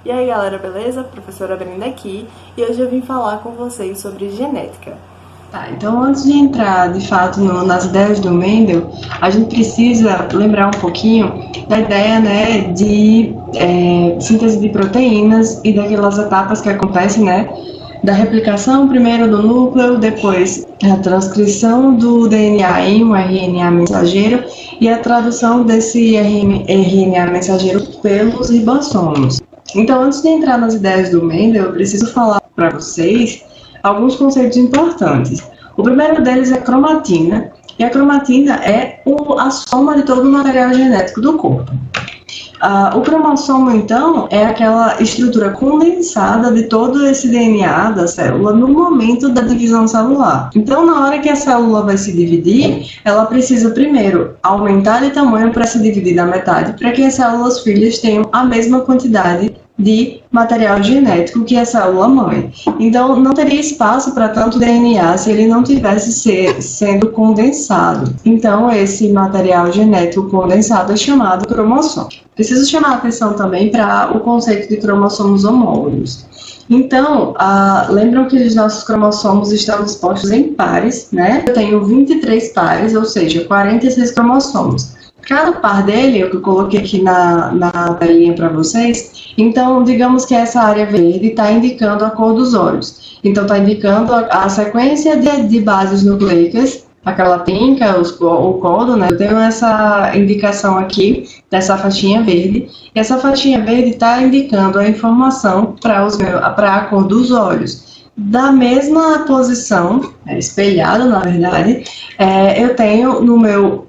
E aí galera, beleza? Professora Brenda aqui e hoje eu vim falar com vocês sobre genética. Tá, então antes de entrar de fato nas ideias do Mendel, a gente precisa lembrar um pouquinho da ideia, né, de síntese de proteínas e daquelas etapas que acontecem, né, da replicação primeiro do núcleo, depois a transcrição do DNA em um RNA mensageiro e a tradução desse RNA mensageiro pelos ribossomos. Então, antes de entrar nas ideias do Mendel, eu preciso falar para vocês alguns conceitos importantes. O primeiro deles é cromatina, e a cromatina é a soma de todo o material genético do corpo. O cromossomo, então, é aquela estrutura condensada de todo esse DNA da célula no momento da divisão celular. Então, na hora que a célula vai se dividir, ela precisa primeiro aumentar de tamanho para se dividir na metade, para que as células filhas tenham a mesma quantidade de material genético que a célula mãe. Então, não teria espaço para tanto DNA se ele não tivesse sendo condensado. Então, esse material genético condensado é chamado cromossomo. Preciso chamar a atenção também para o conceito de cromossomos homólogos. Então, lembram que os nossos cromossomos estão dispostos em pares, né? Eu tenho 23 pares, ou seja, 46 cromossomos. Cada par dele, eu coloquei aqui na telinha para vocês, então, digamos que essa área verde está indicando a cor dos olhos. Então, está indicando a sequência de bases nucleicas, aquela pinca, o codo, né? Eu tenho essa indicação aqui, dessa faixinha verde, e essa faixinha verde está indicando a informação para a cor dos olhos. Da mesma posição, espelhada, na verdade, eu tenho no meu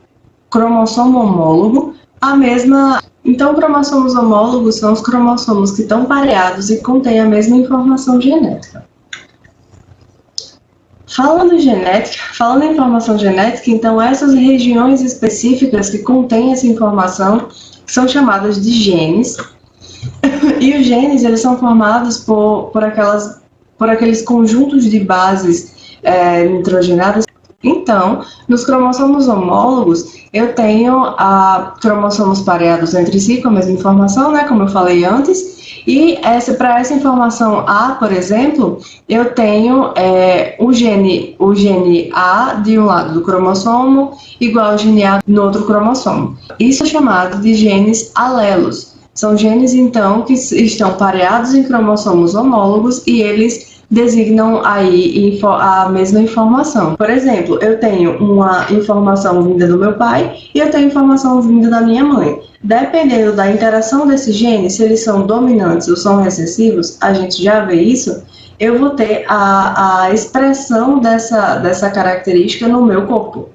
cromossomo homólogo a mesma. Então, cromossomos homólogos são os cromossomos que estão pareados e contêm a mesma informação genética. Falando em informação genética, então essas regiões específicas que contêm essa informação são chamadas de genes. E os genes, eles são formados por aqueles conjuntos de bases nitrogenadas. Então, nos cromossomos homólogos, eu tenho cromossomos pareados entre si com a mesma informação, né, como eu falei antes, e para essa informação A, por exemplo, eu tenho o gene A de um lado do cromossomo igual ao gene A no outro cromossomo. Isso é chamado de genes alelos. São genes, então, que estão pareados em cromossomos homólogos e eles designam aí a mesma informação. Por exemplo, eu tenho uma informação vinda do meu pai e eu tenho informação vinda da minha mãe. Dependendo da interação desses genes, se eles são dominantes ou são recessivos, a gente já vê isso, eu vou ter a expressão dessa característica no meu corpo.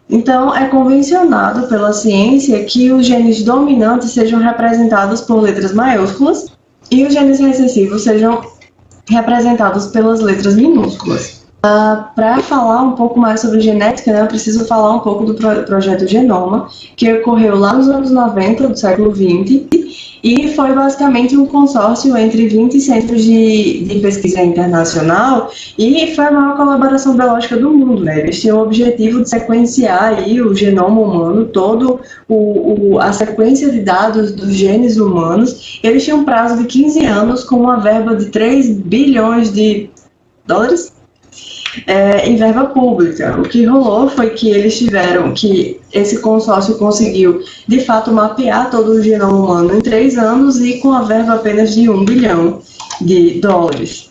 Então, é convencionado pela ciência que os genes dominantes sejam representados por letras maiúsculas e os genes recessivos sejam representados pelas letras minúsculas. Para falar um pouco mais sobre genética, né, eu preciso falar um pouco do projeto Genoma, que ocorreu lá nos anos 90 do século XX, e foi basicamente um consórcio entre 20 centros de pesquisa internacional, e foi a maior colaboração biológica do mundo, né? Eles tinham o objetivo de sequenciar aí o genoma humano, todo a sequência de dados dos genes humanos. Eles tinham um prazo de 15 anos com uma verba de 3 bilhões de dólares em verba pública. O que rolou foi que esse consórcio conseguiu, de fato, mapear todo o genoma humano em 3 anos e com a verba apenas de 1 bilhão de dólares.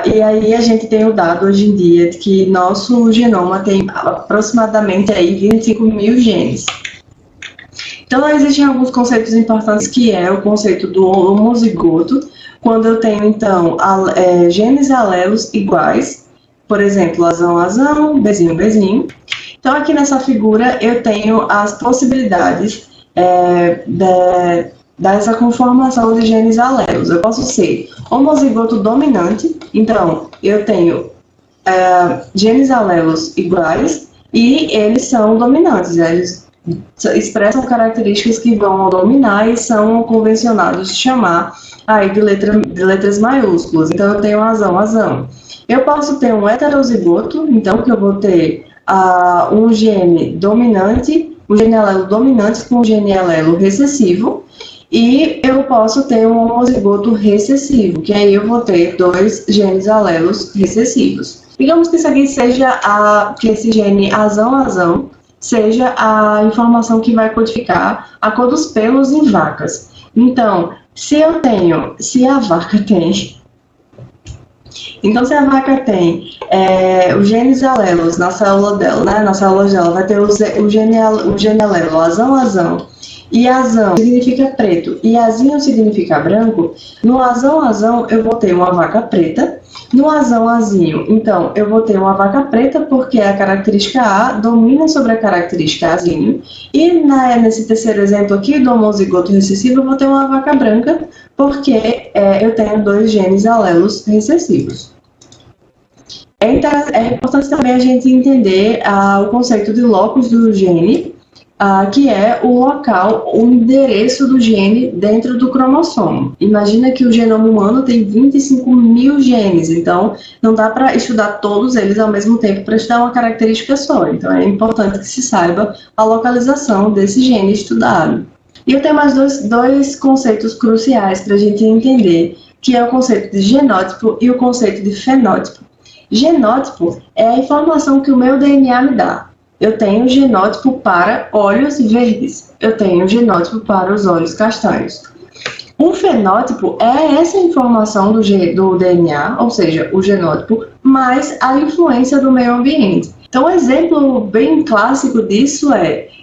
E aí a gente tem o dado hoje em dia de que nosso genoma tem aproximadamente aí 25 mil genes. Então, existem alguns conceitos importantes, que é o conceito do homozigoto, quando eu tenho, então, genes alelos iguais, por exemplo, azão, bezinho. Então, aqui nessa figura, eu tenho as possibilidades dessa conformação de genes alelos. Eu posso ser homozigoto dominante, então, eu tenho genes alelos iguais e eles são dominantes, né? Eles expressam características que vão dominar e são convencionados de chamar aí de letras maiúsculas. Então, eu tenho azão. Eu posso ter um heterozigoto, então, que eu vou ter um gene dominante, um gene alelo dominante com um gene alelo recessivo, E eu posso ter um homozigoto recessivo, que aí eu vou ter dois genes alelos recessivos. Digamos que isso aqui seja que esse gene azão seja a informação que vai codificar a cor dos pelos em vacas. Então, se a vaca tem Então, se a vaca tem os genes alelos na célula dela, né? Na célula dela vai ter o gene alelo azão, e azão significa preto e azinho significa branco. No azão eu vou ter uma vaca preta. No azinho, então, eu vou ter uma vaca preta porque a característica A domina sobre a característica azinho. E nesse terceiro exemplo aqui, do homozigoto recessivo, eu vou ter uma vaca branca porque eu tenho dois genes alelos recessivos. É importante também a gente entender o conceito de locus do gene, que é o local, o endereço do gene dentro do cromossomo. Imagina que o genoma humano tem 25 mil genes, então não dá para estudar todos eles ao mesmo tempo para estudar uma característica só. Então é importante que se saiba a localização desse gene estudado. E eu tenho mais dois conceitos cruciais para a gente entender, que é o conceito de genótipo e o conceito de fenótipo. Genótipo é a informação que o meu DNA me dá. Eu tenho genótipo para olhos verdes. Eu tenho genótipo para os olhos castanhos. O fenótipo é essa informação do DNA, ou seja, o genótipo, mais a influência do meio ambiente. Então, um exemplo bem clássico disso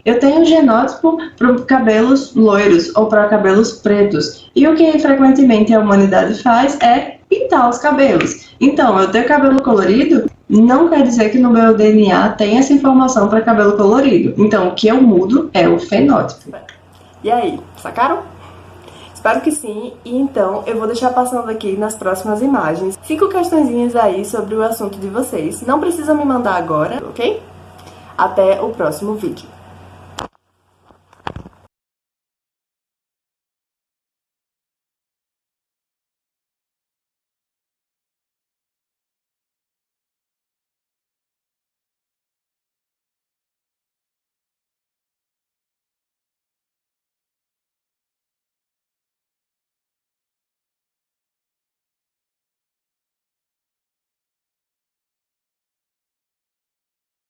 eu tenho genótipo para cabelos loiros ou para cabelos pretos. E o que frequentemente a humanidade faz é pintar os cabelos. Então, eu ter cabelo colorido não quer dizer que no meu DNA tem essa informação para cabelo colorido. Então, o que eu mudo é o fenótipo. E aí, sacaram? Espero que sim, e então eu vou deixar passando aqui nas próximas imagens 5 questõezinhas aí sobre o assunto de vocês. Não precisam me mandar agora, ok? Até o próximo vídeo.